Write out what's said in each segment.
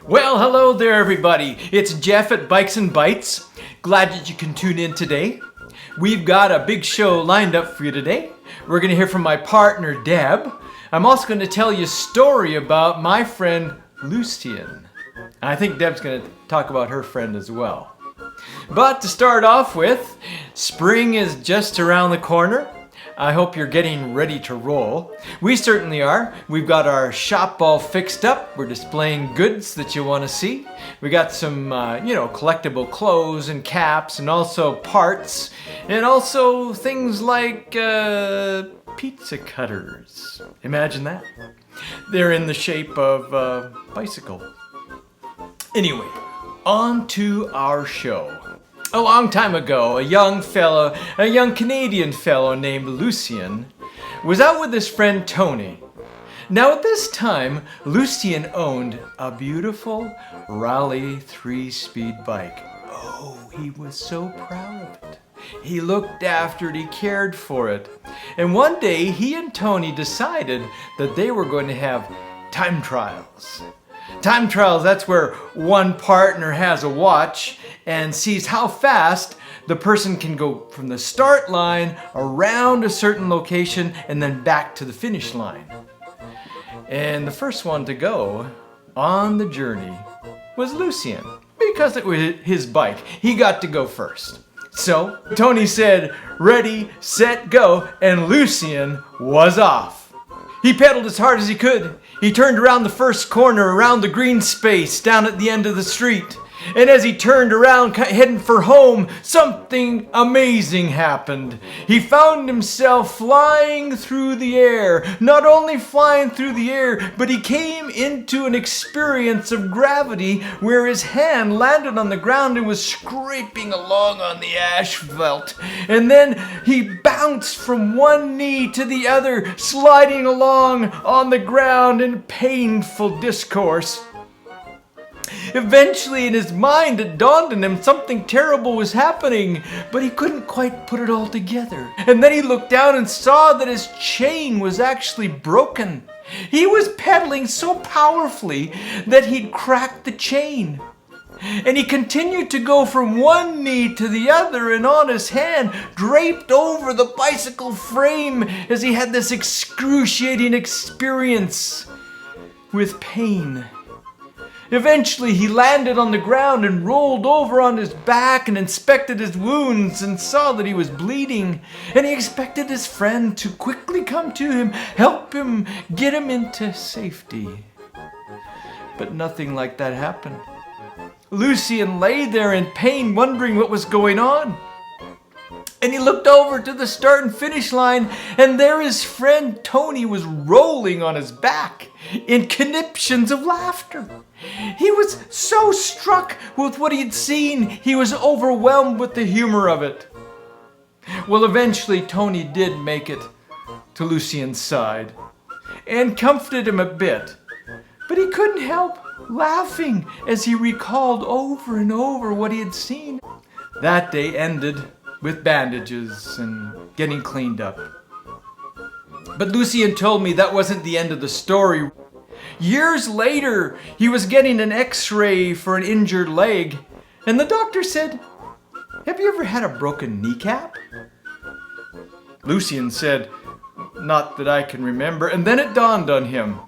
Well, hello there, everybody. It's Jeff at Bikes and Bites. Glad that you can tune in today. We've got a big show lined up for you today. We're going to hear from my partner, Deb. I'm also going to tell you a story about my friend, Lucien. I think Deb's going to talk about her friend as well. But to start off with, spring is just around the corner. I hope you're getting ready to roll. We certainly are. We've got our shop all fixed up. We're displaying goods that you want to see. We got some, collectible clothes and caps and also parts and also things like pizza cutters. Imagine that. They're in the shape of a bicycle. Anyway, on to our show. A long time ago, a young Canadian fellow named Lucien was out with his friend Tony. Now at this time, Lucien owned a beautiful Raleigh 3-speed bike. Oh, he was so proud of it. He looked after it, he cared for it. And one day, he and Tony decided that they were going to have time trials. Time trials, that's where one partner has a watch and sees how fast the person can go from the start line around a certain location and then back to the finish line. And the first one to go on the journey was Lucien, because it was his bike. He got to go first. So Tony said, "Ready, set, go," and Lucien was off. He pedaled as hard as he could. He turned around the first corner, around the green space down at the end of the street. And as he turned around, heading for home, something amazing happened. He found himself flying through the air. Not only flying through the air, but he came into an experience of gravity where his hand landed on the ground and was scraping along on the asphalt. And then he bounced from one knee to the other, sliding along on the ground in painful discourse. Eventually, in his mind, it dawned on him something terrible was happening, but he couldn't quite put it all together. And then he looked down and saw that his chain was actually broken. He was pedaling so powerfully that he'd cracked the chain. And he continued to go from one knee to the other and on his hand, draped over the bicycle frame as he had this excruciating experience with pain. Eventually, he landed on the ground and rolled over on his back and inspected his wounds and saw that he was bleeding. And he expected his friend to quickly come to him, help him, get him into safety. But nothing like that happened. Lucien lay there in pain, wondering what was going on. And he looked over to the start and finish line, and there his friend Tony was rolling on his back in conniptions of laughter. He was so struck with what he had seen, he was overwhelmed with the humor of it. Well, eventually Tony did make it to Lucien's side and comforted him a bit, but he couldn't help laughing as he recalled over and over what he had seen. That day ended with bandages and getting cleaned up. But Lucien told me that wasn't the end of the story. Years later, he was getting an x-ray for an injured leg, and the doctor said, "Have you ever had a broken kneecap?" Lucien said, "Not that I can remember," and then it dawned on him.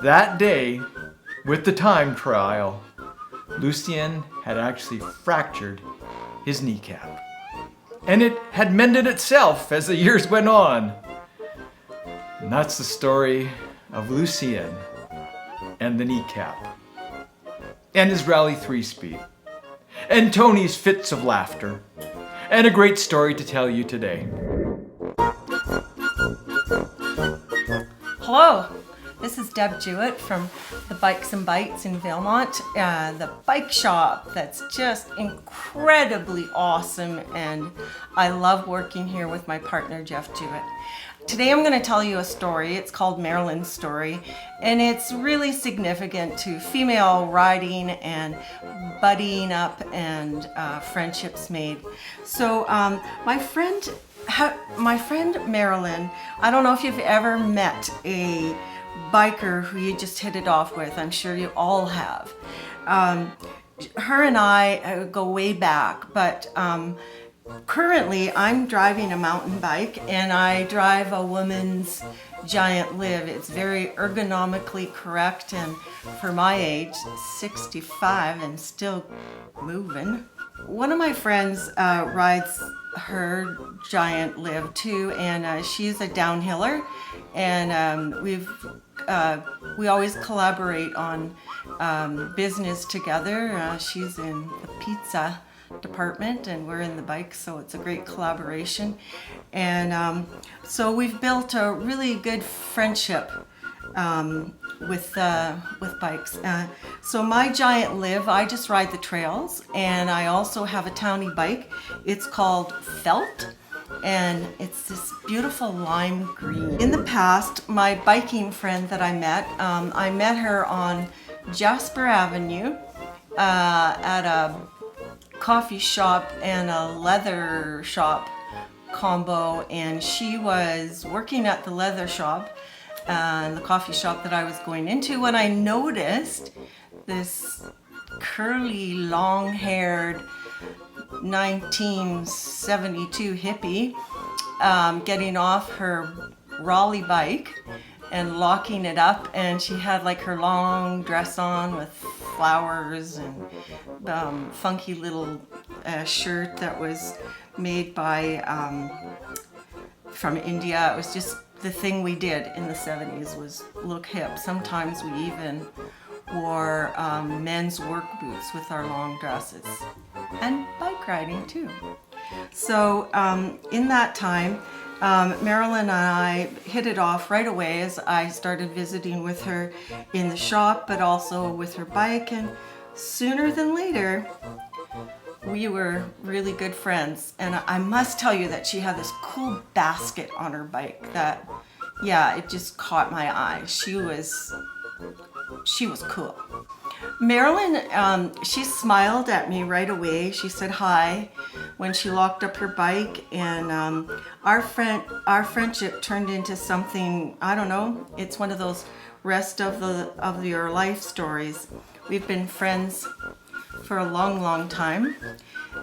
That day, with the time trial, Lucien had actually fractured his kneecap. And it had mended itself as the years went on. And that's the story of Lucien and the kneecap. And his Raleigh 3-speed. And Tony's fits of laughter. And a great story to tell you today. Hello. This is Deb Jewett from the Bikes and Bites in Valemont, the bike shop that's just incredibly awesome, and I love working here with my partner Jeff Jewett. Today I'm going to tell you a story. It's called Marilyn's Story, and it's really significant to female riding and buddying up and friendships made. So my friend Marilyn, I don't know if you've ever met a biker who you just hit it off with. I'm sure you all have. Her and I go way back, but currently I'm driving a mountain bike, and I drive a woman's Giant Liv. It's very ergonomically correct, and for my age, 65 and still moving. One of my friends rides her Giant Liv too, and she's a downhiller, and we always collaborate on business together. She's in the pizza department and we're in the bike, so it's a great collaboration. And so we've built a really good friendship with bikes. So my Giant Liv, I just ride the trails, and I also have a townie bike. It's called Felt, and it's this beautiful lime green. In the past, my biking friend that I met her on Jasper Avenue at a coffee shop and a leather shop combo, and she was working at the leather shop and the coffee shop that I was going into when I noticed this curly, long-haired 1972 hippie getting off her Raleigh bike and locking it up, and she had like her long dress on with flowers and funky little shirt that was made by from India. It was just the thing we did in the 70s, was look hip. Sometimes we even wore men's work boots with our long dresses, and bike riding too. So in that time, Marilyn and I hit it off right away as I started visiting with her in the shop, but also with her bike, and sooner than later, we were really good friends. And I must tell you that she had this cool basket on her bike that, yeah, it just caught my eye. She was cool. Marilyn, she smiled at me right away. She said hi when she locked up her bike, and our friendship turned into something, I don't know, it's one of those rest of your life stories. We've been friends for a long, long time,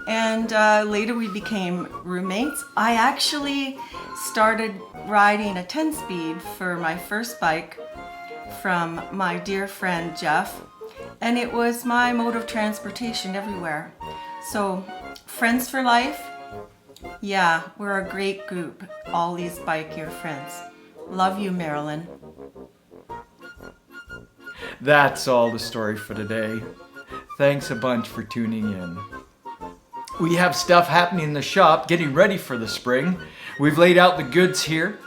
and later we became roommates. I actually started riding a 10-speed for my first bike from my dear friend Jeff, and it was my mode of transportation everywhere. So, friends for life? Yeah, we're a great group, all these bike gear friends. Love you, Marilyn. That's all the story for today. Thanks a bunch for tuning in. We have stuff happening in the shop, getting ready for the spring. We've laid out the goods here,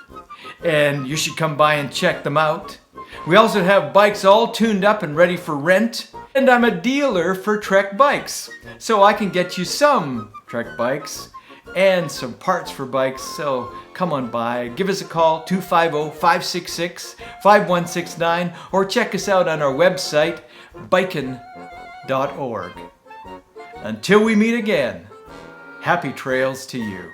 and you should come by and check them out. We also have bikes all tuned up and ready for rent. And I'm a dealer for Trek bikes, so I can get you some Trek bikes and some parts for bikes. So come on by, give us a call, 250-566-5169, or check us out on our website, bikin.org. Until we meet again, happy trails to you.